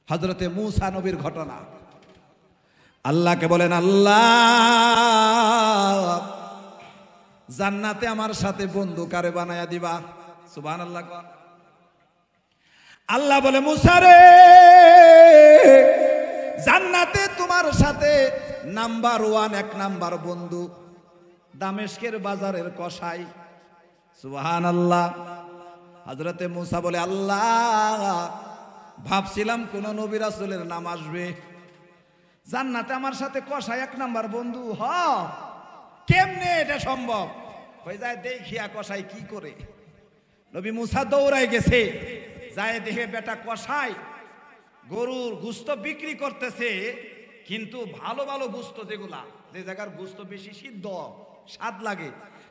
হযরতে মূসা নবীর ঘটনা। আল্লাহকে বলেন, আল্লাহ জান্নাতে আমার সাথে বন্ধু কারে বানায়া দিবা? সুবহানাল্লাহ কোন। আল্লাহ বলে, মূসা রে, জান্নাতে তোমার সাথে নাম্বার 1 এক নাম্বার বন্ধু দামেস্কের বাজারের কসাই। সুবহানাল্লাহ। হযরতে মূসা বলে, আল্লাহ ভাবছিলাম কোন নবী রাসূলের নাম আসবে, জান্নাতে আমার সাথে কসাই 1 নাম্বার বন্ধু। কেমনে এটা সম্ভব? হয়ে যায় দেখিয়া কসাই কি করে। নবী মূসা দৌড়ায় গেছে, যায় দেখে বেটা কসাই গরুর গোশত বিক্রি করতেছে, কিন্তু ভালো ভালো গোশত, যেগুলা যে জায়গার গোশত বেশি সিদ্ধ স্বাদ লাগে,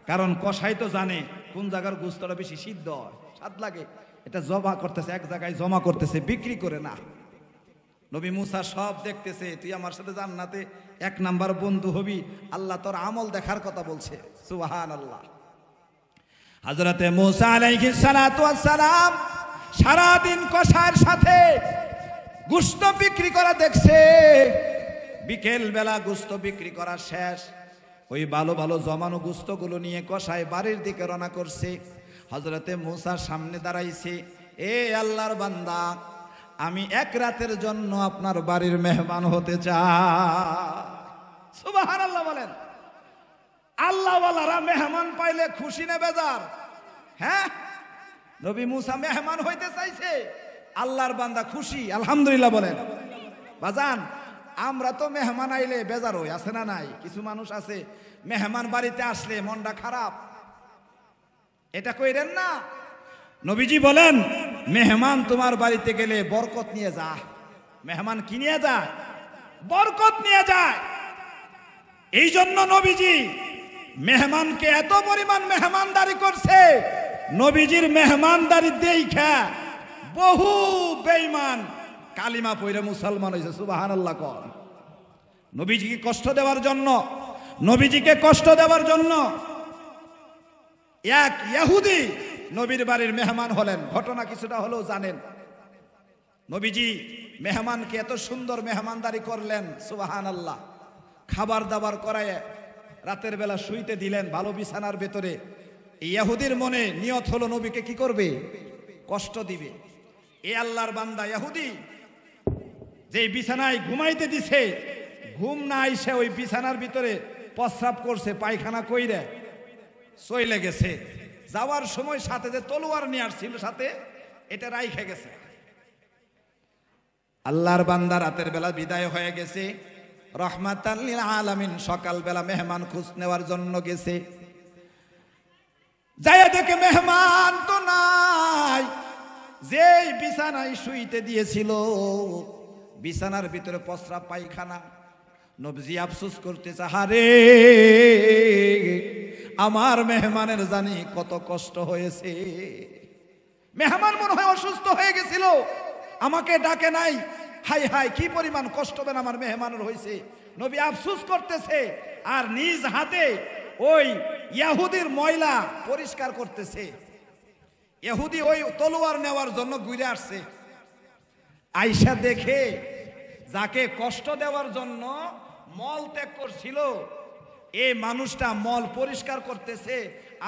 কারণ কসাই তো জানে কোন জায়গার গোশতটা বেশি সিদ্ধ স্বাদ লাগে, এটা জমা করতেছে, এক জায়গায় জমা করতেছে, বিক্রি করে না। নবী মূসা সব দেখতেছে, তুই আমার সাথে জান্নাতে 1 নাম্বার বন্ধু হবি, আল্লাহ তোর আমল দেখার কথা বলছে। সুবহানাল্লাহ। হযরতে মূসা আলাইহিস সালাতু ওয়াস সালাম সারাদিন কসাইয়ের সাথে গোশত বিক্রি করা দেখছে। বিকেল বেলা গোশত বিক্রি করা শেষ, ওই ভালো ভালো জমানো গোশতগুলো নিয়ে কসাই বাড়ির দিকে রওনা করছে। হযরতে মূসা সামনে দাঁড়াইছে, এ আল্লাহর বান্দা, আমি 1 রাতের জন্য আপনার বাড়ির মেহমান হতে চাই। সুবহানাল্লাহ বলেন। আল্লাহওয়ালারা মেহমান পাইলে খুশি না বেজার? হ্যাঁ, নবী মূসা মেহমান হইতে চাইছে, আল্লাহর বান্দা খুশি, আলহামদুলিল্লাহ বলেন। বাজান, আমরা তো মেহমান আইলে বেজার হই, আছে না নাই? কিছু মানুষ আছে মেহমান বাড়িতে আসলে মনটা খারাপ, এটা কইরেন না। নবীজি বলেন, মেহমান তোমার বাড়িতে গেলে বরকত নিয়ে যা। মেহমান কি নিয়ে যায়? বরকত নিয়ে যায়। এই জন্য নবীজি মেহমানকে এত পরিমাণ মেহমানদারি করছে, নবীজির মেহমানদারি দেখা বহু বেঈমান কালিমা পড়ে মুসলমান হয়েছে। সুবহানাল্লাহ কোন। নবীজিকে কষ্ট দেওয়ার জন্য, নবীজিকে কষ্ট দেওয়ার জন্য এক ইহুদি নবীর বাড়ির মেহমান হলেন। ঘটনা কিছুটা হলেও জানেন। নবীজি মেহমানকে এত সুন্দর মেহমানদারি করলেন, সুবহানাল্লাহ। খাবার দাবার করায় রাতের বেলা শুইতে দিলেন ভালো বিছানার ভেতরে। ইহুদির মনে নিয়ত হলো নবীকে কি করবে? কষ্ট দিবে। এ আল্লাহর বান্দা ইহুদি যে বিছানায় ঘুমাইতে দিছে, ঘুম না আইসে ওই বিছানার ভিতরে প্রস্রাব করছে, পায়খানা কইরে চলে গেছে। যাওয়ার সময় সাথে যে তলোয়ার নিয়ে আসছিল সাথে, এটা রাইখে গেছে। আল্লাহর বান্দা রাতের বেলা বিদায় হয়ে গেছে, রহমাতাল লিল আলামিন। সকালবেলা মেহমান খোঁজ নেওয়ার জন্য গেছে, যায় দেখে মেহমান তো নাই। যেই বিছানায় শুইতে দিয়েছিল, বিছানার ভিতরে প্রস্রাব পায়খানা। নবীজি আফসোস করতেছে, হারে আমার মেহমানের জানি কত কষ্ট হয়েছে। মেহমান মনে হয় অসুস্থ হয়ে গেছিল, আমাকে ডাকে নাই। হাই হাই, কি পরিমাণ কষ্ট বেন আমার মেহমানের হয়েছে। নবী আফসোস করতেছে, আর নিজ হাতে ওই ইহুদির ময়লা পরিষ্কার করতেছে। ইহুদি ওই তলোয়ার নেওয়ার জন্য ঘুরে আসছে। আয়েশা দেখে যাকে কষ্ট দেওয়ার জন্য মল ত্যাগ করছিল, এই মানুষটা মল পরিষ্কার করতেছে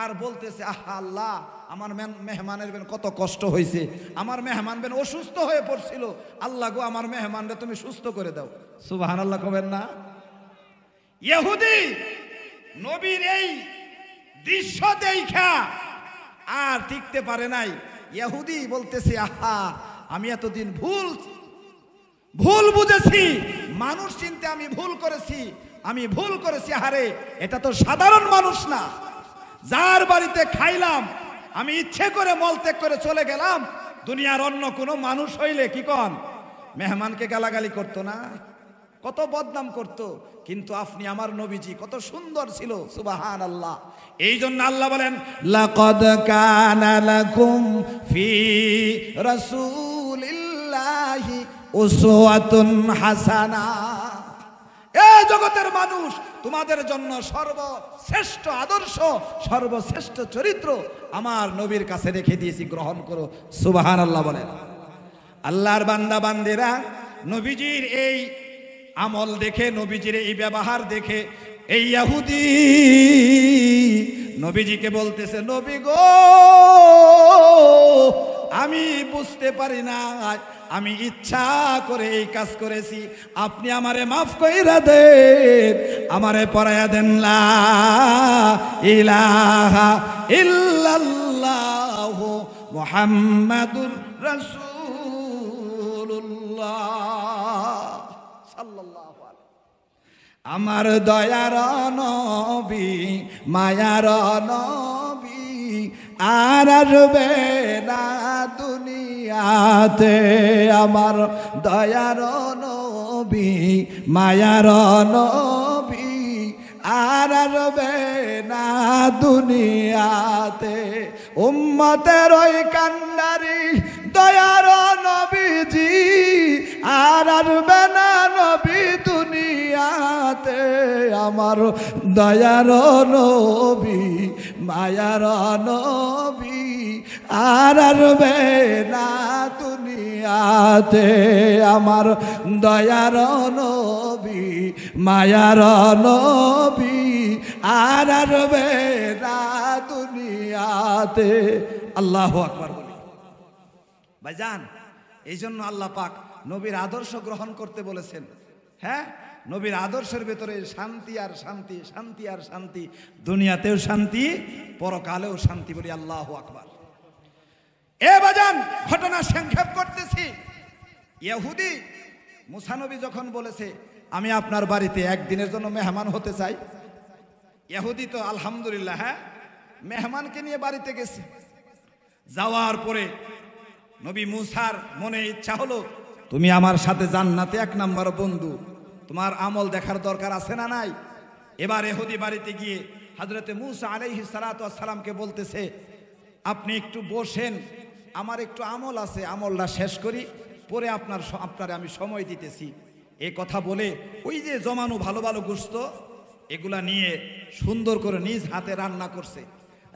আর বলতেছে, আহা আল্লাহ, আমার মেহমানের বেন কত কষ্ট হয়েছে, আমার মেহমান বেন অসুস্থ হয়ে পড়ছিল, আল্লাহ গো আমার মেহমানরা তুমি সুস্থ করে দাও। সুবহানাল্লাহ কবেন না? ইহুদি নবীর এই দৃশ্য দেখা আর টিকতে পারে নাই। ইহুদি বলতেছে, আহা আমি এতদিন ভুল বুঝেছি, মানুষ চিনতে আমি ভুল করেছি। আরে এটা তো সাধারণ মানুষ না, যার বাড়িতে খাইলাম, আমি ইচ্ছে করে মলত্যাগ করে চলে গেলাম। দুনিয়ার অন্য কোনো মানুষ হইলে কি কন, মেহমানকে গালাগালি করতো না, কত বদনাম করতো। কিন্তু আপনি আমার নবীজি কত সুন্দর ছিল। সুবহানাল্লাহ। এই জন্য আল্লাহ বলেন, লাকাদ কানা লাকুম ফি রাসূলিল্লাহি উসওয়াতুন হাসানা। এই জগতের মানুষ, তোমাদের জন্য সর্বশ্রেষ্ঠ আদর্শ, সর্বশ্রেষ্ঠ চরিত্র আমার নবীর কাছে রেখে দিয়েছি, গ্রহণ করো। সুবহানাল্লাহ বলেন। আল্লাহর বান্দা বান্দেরা, নবীজির এই আমল দেখে, নবীজির এই ব্যবহার দেখে এই ইহুদি নবীজিকে বলতেছে, নবী গো, আমি বুঝতে পারি না, আমি ইচ্ছা করে এই কাজ করেছি, আপনি আমারে মাফ কইরা দেন, আমারে পড়ায়া দেন লা ইলাহা ইল্লাল্লাহ মুহাম্মাদুর রাসূলুল্লাহ সাল্লাল্লাহু আলাইহি। আমার দয়ার নবী, মায়ার নবী, আর আসবে না দুনিয়াতে। আমার দয়ার নবী, মায়ার নবী, আর আসবে না দুনিয়াতে। উম্মতের ওই কান্ডারি দয়ার নবীজি, আর আসবে না নবী দুনিয়াতে। আমার দয়ার নবী, মায়ার নবী, আর আসবে না দুনিয়াতে। আমার দয়ার নবী, মায়ার নবী, আর আসবে না দুনিয়াতে। আল্লাহু আকবার বলি ভাইজান। এই জন্য আল্লাহ পাক নবীর আদর্শ গ্রহণ করতে বলেছেন। হ্যাঁ, নবীর আদর্শের ভেতরে শান্তি আর শান্তি, শান্তি আর শান্তি, দুনিয়াতেও শান্তি, পরকালেও শান্তি। বলি আল্লাহু আকবার। এ ভাইজান, ঘটনা সংক্ষেপ করতেছি। ইহুদি মুসা নবী যখন বলেছে, আমি আপনার বাড়িতে একদিনের জন্য মেহমান হতে চাই, ইহুদি তো আলহামদুলিল্লাহ, হ্যাঁ, মেহমানকে নিয়ে বাড়িতে গেছে। যাওয়ার পরে নবী মুসার মনে ইচ্ছা হলো, তুমি আমার সাথে জান্নাতে এক নাম্বার বন্ধু, তোমার আমল দেখার দরকার আছে না নাই? এবার ইহুদি বাড়িতে গিয়ে হযরতে মুসা আলাইহিস সালাতু ওয়াস সালামকে বলতেছে, আপনি একটু বসেন, আমার একটু আমল আছে, আমলটা শেষ করি, পরে আপনারে আমি সময় দিতেছি। এই কথা বলে ওই যে জমানো ভালো ভালো গোশত, এগুলা নিয়ে সুন্দর করে নিজ হাতে রান্না করছে।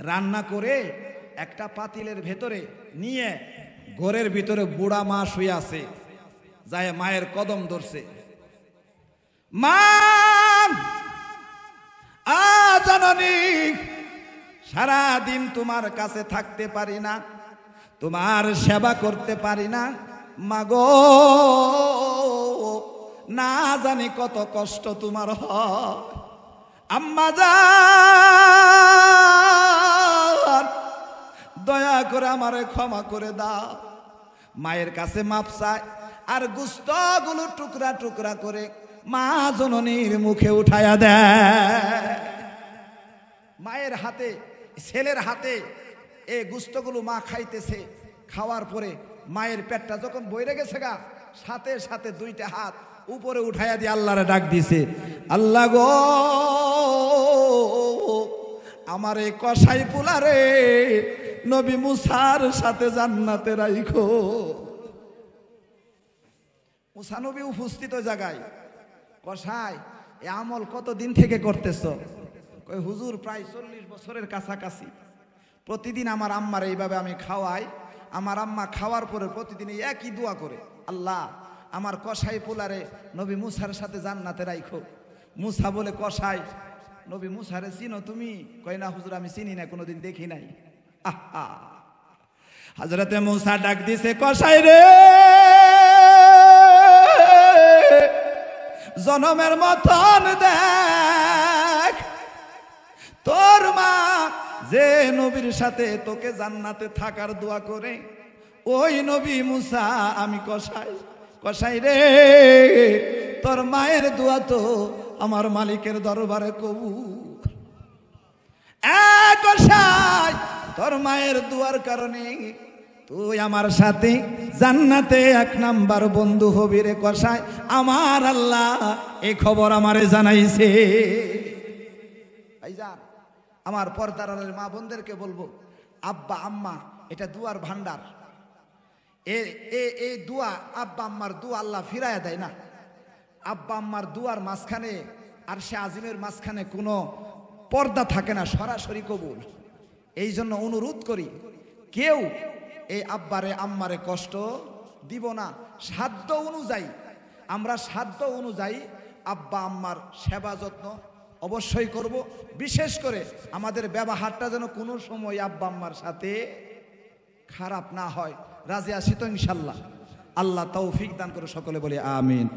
রান্না করে একটা পাতিলের ভেতরে নিয়ে ঘরের ভিতরে বুড়া মা শুয়ে আছে, যায় মায়ের কদম ধরছে। মা, জননী, সারাদিন তোমার কাছে থাকতে পারি না, তোমার সেবা করতে পারি না, মাগো, না জানি কত কষ্ট তোমার হয়। আম্মা জান, দয়া করে আমারে ক্ষমা করে দাও। মায়ের কাছে মাপ চায়, আর গোশতগুলো টুকরা টুকরা করে মা জননীর মুখে উঠায়া দেয়। মায়ের হাতে, ছেলের হাতে এই গোশতগুলো মা খাইতেছে। খাওয়ার পরে মায়ের পেটটা যখন বইরে গেছে গা, সাথে সাথে দুইটা হাত উপরে উঠাইয়া দিয়ে আল্লাহরে ডাক দিছে, আল্লাহ গো, আমার এই কসাই পুলারে নবী মুসার সাথে জান্নাতে রাইখো। মুসা নবী উপস্থিত জায়গায়, কসাই এ আমল কতদিন থেকে করতেছ? কই হুজুর, প্রায় 40 বছরের কাছাকাছি। প্রতিদিন আমার আম্মার এইভাবে আমি খাওয়াই। আমার আম্মা খাওয়ার পরে প্রতিদিন একই দোয়া করে, আল্লাহ আমার কসাই পোলারে নবী মুসার সাথে জান্নাতে রাইখো। মুসা বলে, কসাই নবী মুসারে চিনো তুমি? কয় না হুজুর, আমি চিনি না, কোনোদিন দেখি নাই। আহা, হযরতে মুসা ডাক দিছে, কসাই রে, জনমের মতন দেখ, তোর মা যে নবীর সাথে তোকে জান্নাতে থাকার দোয়া করে, ওই নবী মুসা আমি কসাই। কসাই রে, তোর মায়ের দোয়া তো আমার মালিকের দরবারে কবুল। কসাই, তোর মায়ের দোয়ার কারণে তুই আমার সাথে জান্নাতে এক নাম্বার বন্ধু হবি রে কসাই। আমার আল্লাহ এই খবর আমারে জানাইছে। ভাইজান, আমার পর্দার মা বোনদেরকে বলবো, আব্বা আম্মা এটা দুয়ার ভান্ডার। এই দুয়া, আব্বা আম্মার দুয়া আল্লাহ ফিরাইয়া দেয় না। আব্বা আম্মার দুয়ার মাঝখানে আর সে আজিমের মাঝখানে কোনো পর্দা থাকে না, সরাসরি কবুল। এই জন্য অনুরোধ করি, কেউ এই আব্বারে আম্মারে কষ্ট দিব না। সাধ্য অনুযায়ী, আমরা সাধ্য অনুযায়ী আব্বা আম্মার সেবা যত্ন অবশ্যই করব। বিশেষ করে আমাদের ব্যবহারটা যেন কোনো সময় আব্বা আম্মার সাথে খারাপ না হয়। রাজি আছি তো ইনশাল্লাহ? আল্লাহ তৌফিক দান করে সকলে বলি আমিন।